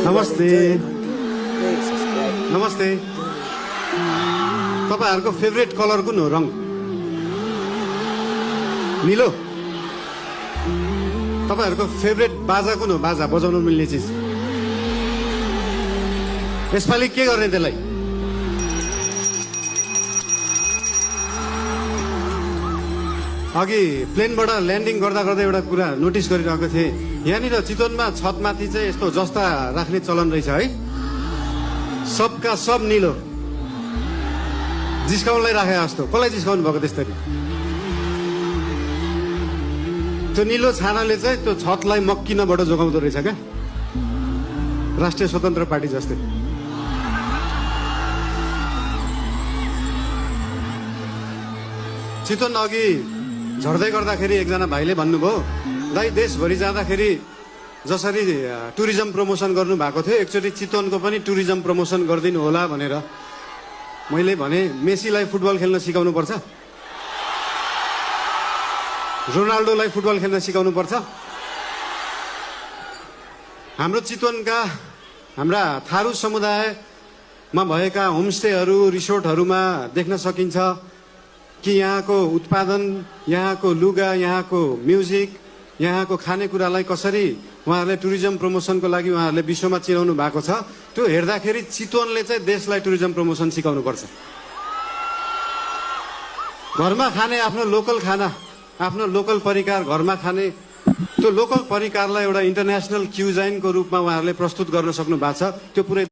नमस्ते नमस्ते तपाईहरुको फेभरेट कलर कुन हो? रङ नीलो। तपाईहरुको फेभरेट बाजा कुन हो? बाजा बजाउन मिल्ने चीज। यसपालि के गर्ने त्यसलाई? अघि प्लेनबाट ल्यान्डिङ गर्दा गर्दा एउटा कुरा नोटिस गरिरहेको थिएँ। यहाँनिर चितवनमा छतमाथि चाहिँ यस्तो जस्ता राख्ने चलन रहेछ है। सबका सब नीलो। जिस्काउनलाई राखे जस्तो। कसलाई जिस्काउनु भएको त्यसरी? त्यो नीलो छानाले चाहिँ त्यो छतलाई मक्किनबाट जोगाउँदो रहेछ क्या, राष्ट्रिय स्वतन्त्र पार्टी जस्तै। चितवन अघि झर्दै गर्दाखेरि एकजना भाइले भन्नुभयो, दाइ देशभरि जाँदाखेरि जसरी टुरिज्म प्रमोसन गर्नु भएको थियो एकचोटि चितवनको पनि टुरिज्म प्रमोसन गरिदिनु होला भनेर। मैले भने मेसीलाई फुटबल खेल्न सिकाउनु पर्छ, रोनाल्डोलाई फुटबल खेल्न सिकाउनु पर्छ। हाम्रो चितवनका हाम्रा थारू समुदायमा भएका होमस्टेहरू रिसोर्टहरूमा देख्न सकिन्छ कि यहाँको उत्पादन, यहाँको लुगा, यहाँको म्युजिक, यहाँको खानेकुरालाई कसरी उहाँहरूले टुरिज्म प्रमोसनको लागि उहाँहरूले विश्वमा चिनाउनु भएको छ। त्यो हेर्दाखेरि चितवनले चाहिँ देशलाई टुरिज्म प्रमोसन सिकाउनु पर्छ। घरमा खाने आफ्नो लोकल खाना, आफ्नो लोकल परिकार घरमा खाने, त्यो लोकल परिकारलाई एउटा इन्टरनेसनल क्युजाइनको रूपमा उहाँहरूले प्रस्तुत गर्न सक्नु भएको छ। त्यो पुरै